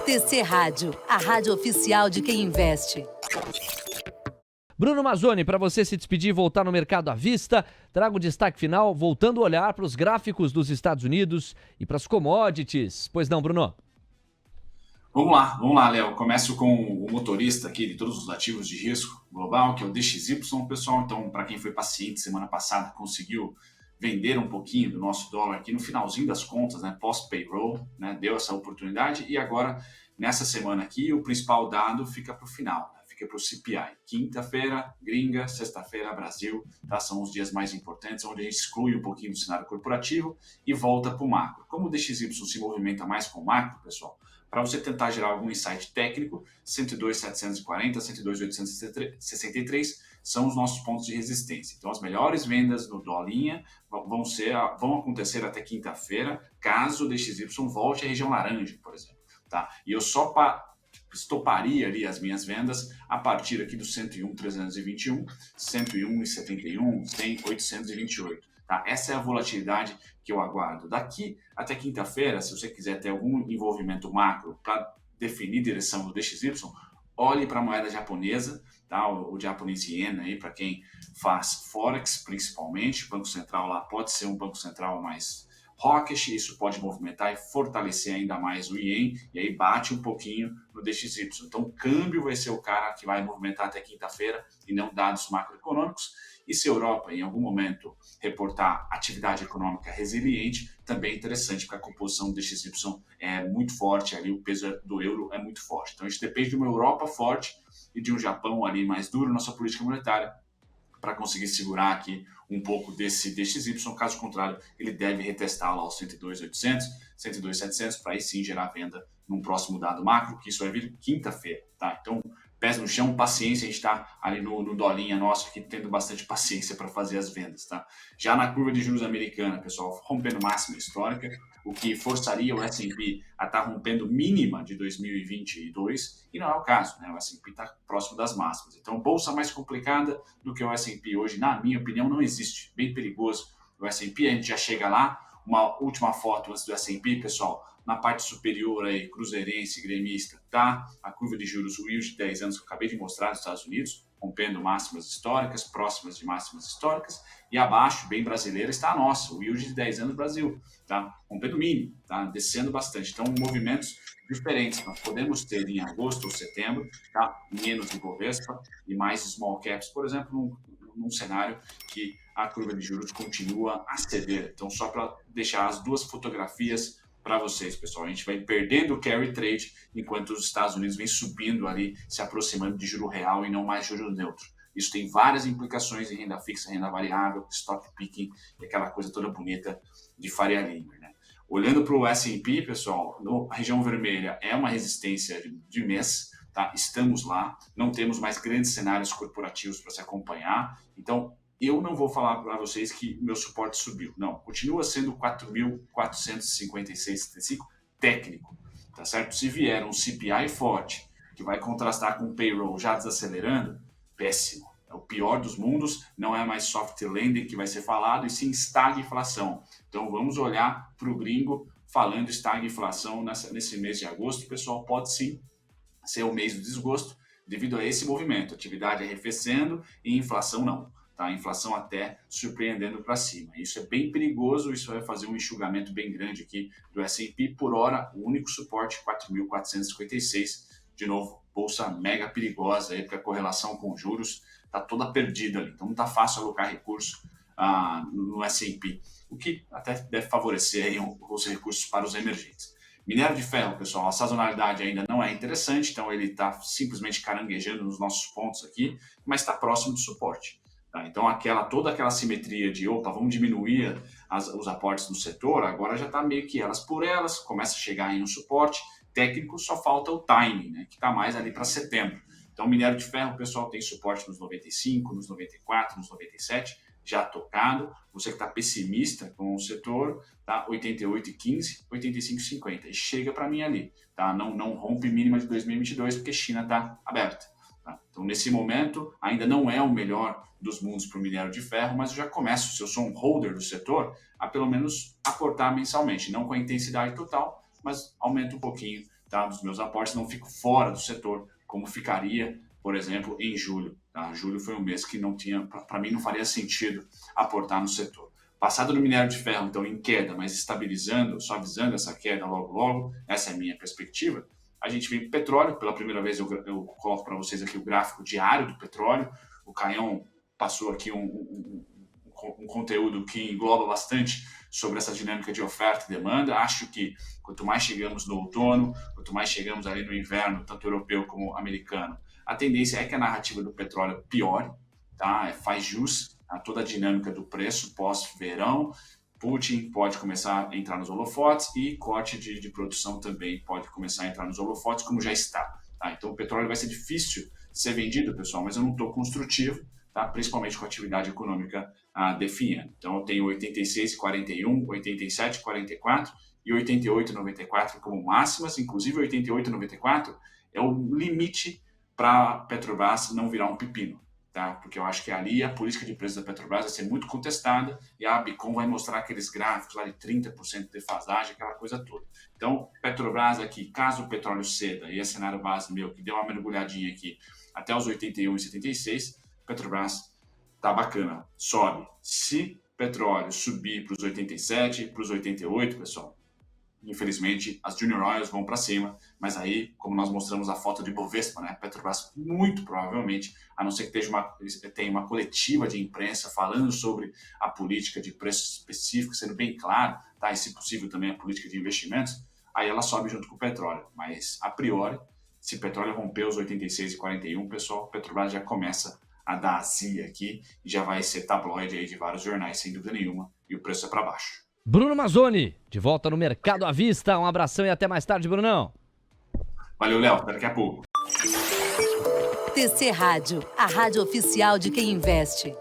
TC Rádio, a rádio oficial de quem investe. Bruno Mazzoni, para você se despedir e voltar no mercado à vista, trago o destaque final, voltando a olhar para os gráficos dos Estados Unidos e para as commodities. Pois não, Bruno? Vamos lá, Léo. Começo com o motorista aqui de todos os ativos de risco global, que é o DXY, pessoal. Então, para quem foi paciente semana passada, conseguiu vender um pouquinho do nosso dólar aqui no finalzinho das contas, né, pós-payroll, né, deu essa oportunidade. E agora, nessa semana aqui, o principal dado fica para o final, né, fica para o CPI. Quinta-feira, gringa, sexta-feira, Brasil, tá, são os dias mais importantes, onde a gente exclui um pouquinho do cenário corporativo e volta para o macro. Como o DXY se movimenta mais com o macro, pessoal, para você tentar gerar algum insight técnico, 102.740, 102.863 são os nossos pontos de resistência. Então, as melhores vendas no dolinha vão acontecer até quinta-feira, caso o DXY volte à região laranja, por exemplo. Tá? E eu só estoparia ali as minhas vendas a partir aqui do 101.321, 101.71, 100.828. Tá? Essa é a volatilidade que eu aguardo. Daqui até quinta-feira, se você quiser ter algum envolvimento macro para definir direção do DXY, olhe para a moeda japonesa, tá? O Japanese Yen aí, para quem faz Forex principalmente. O Banco Central lá pode ser um Banco Central mais hawkish, isso pode movimentar e fortalecer ainda mais o Yen, e aí bate um pouquinho no DXY. Então o câmbio vai ser o cara que vai movimentar até quinta-feira e não dados macroeconômicos. E se a Europa, em algum momento, reportar atividade econômica resiliente, também é interessante, porque a composição do DXY é muito forte, ali o peso do euro é muito forte. Então a gente depende de uma Europa forte e de um Japão ali mais duro na sua política monetária para conseguir segurar aqui um pouco desse DXY. Caso contrário, ele deve retestar lá os 102.800, 102.700 para aí sim gerar venda num próximo dado macro, que isso vai vir quinta-feira, tá? Então, pés no chão, paciência, a gente está ali no dolinha nosso aqui, tendo bastante paciência para fazer as vendas, tá? Já na curva de juros americana, pessoal, rompendo máxima histórica, o que forçaria o S&P a estar rompendo mínima de 2022, e não é o caso, né? O S&P está próximo das máximas. Então, bolsa mais complicada do que o S&P hoje, na minha opinião, não existe. Bem perigoso o S&P, a gente já chega lá. Uma última foto antes do S&P, pessoal, na parte superior aí, cruzeirense, gremista, tá? A curva de juros, o yield de 10 anos que eu acabei de mostrar nos Estados Unidos, rompendo máximas históricas, próximas de máximas históricas, e abaixo, bem brasileira, está a nossa, o yield de 10 anos Brasil, tá? Rompendo mínimo, tá? Descendo bastante. Então, movimentos diferentes. Nós podemos ter em agosto ou setembro, tá? Menos Ibovespa e mais small caps, por exemplo, num cenário que a curva de juros continua a ceder. Então, só para deixar as duas fotografias para vocês, pessoal. A gente vai perdendo o carry trade enquanto os Estados Unidos vem subindo ali, se aproximando de juro real e não mais juro neutro. Isso tem várias implicações em renda fixa, renda variável, stock picking e aquela coisa toda bonita de Faria Lima, né? Olhando para o S&P, pessoal, a região vermelha é uma resistência de mês, tá? Estamos lá, não temos mais grandes cenários corporativos para se acompanhar, então eu não vou falar para vocês que meu suporte subiu. Não, continua sendo 4.456,75 técnico, tá certo? Se vier um CPI forte, que vai contrastar com o payroll já desacelerando, péssimo. É o pior dos mundos, não é mais soft landing que vai ser falado, e sim estagflação. Então vamos olhar para o gringo falando estagflação nesse mês de agosto. Pessoal, pode sim ser o mês do desgosto devido a esse movimento. Atividade arrefecendo e inflação não. Tá? A inflação até surpreendendo para cima. Isso é bem perigoso, isso vai fazer um enxugamento bem grande aqui do S&P. Por hora, o único suporte 4.456. De novo, bolsa mega perigosa, aí, porque a correlação com juros está toda perdida ali. Então não está fácil alocar recurso no S&P, o que até deve favorecer aí os recursos para os emergentes. Minério de ferro, pessoal, a sazonalidade ainda não é interessante, então ele está simplesmente caranguejando nos nossos pontos aqui, mas está próximo do suporte. Tá? Então toda aquela simetria de, vamos diminuir os aportes no setor, agora já está meio que elas por elas, começa a chegar em um suporte técnico, só falta o timing, né, que está mais ali para setembro. Então, minério de ferro, o pessoal tem suporte nos 95, nos 94, nos 97, já tocado. Você que está pessimista com o setor, tá? 88,15, 85,50. E chega para mim ali, tá? Não rompe mínima de 2022, porque China está aberta. Tá? Então, nesse momento, ainda não é o melhor dos mundos para o minério de ferro, mas eu já começo, se eu sou um holder do setor, a pelo menos aportar mensalmente, não com a intensidade total, mas aumento um pouquinho, tá, dos meus aportes, não fico fora do setor, como ficaria, por exemplo, em julho. Tá? Julho foi um mês que não tinha, para mim, não faria sentido aportar no setor. Passado no minério de ferro, então, em queda, mas estabilizando, suavizando essa queda logo, essa é a minha perspectiva. A gente vem para o petróleo, pela primeira vez eu coloco para vocês aqui o gráfico diário do petróleo. O Caião passou aqui um conteúdo que engloba bastante sobre essa dinâmica de oferta e demanda. Acho que quanto mais chegamos no outono, quanto mais chegamos ali no inverno, tanto europeu como americano, a tendência é que a narrativa do petróleo piore, tá? Faz jus a toda a dinâmica do preço pós-verão. Putin pode começar a entrar nos holofotes e corte de produção também pode começar a entrar nos holofotes, como já está. Tá? Então o petróleo vai ser difícil de ser vendido, pessoal, mas eu não estou construtivo, tá? Principalmente com a atividade econômica definhando. Então eu tenho 86,41, 87,44 e 88,94 como máximas, inclusive 88,94 é o limite para a Petrobras não virar um pepino. Tá? Porque eu acho que ali a política de preço da Petrobras vai ser muito contestada e a Abicom vai mostrar aqueles gráficos lá de 30% de defasagem, aquela coisa toda. Então, Petrobras aqui, caso o petróleo ceda, e é cenário base meu, que deu uma mergulhadinha aqui até os 81,76, Petrobras tá bacana, sobe. Se petróleo subir para os 87, para os 88, pessoal, infelizmente, as Junior Oils vão para cima, mas aí, como nós mostramos a foto de Bovespa, né, Petrobras muito provavelmente, a não ser que tenha uma coletiva de imprensa falando sobre a política de preços específicos, sendo bem claro, tá, e se possível também a política de investimentos, aí ela sobe junto com o petróleo. Mas, a priori, se o petróleo romper os 86,41, pessoal, Petrobras já começa a dar azia aqui e já vai ser tabloide aí de vários jornais, sem dúvida nenhuma, e o preço é para baixo. Bruno Mazzoni, de volta no Mercado à Vista. Um abração e até mais tarde, Brunão. Valeu, Léo. Até daqui a pouco. TC Rádio, a rádio oficial de quem investe.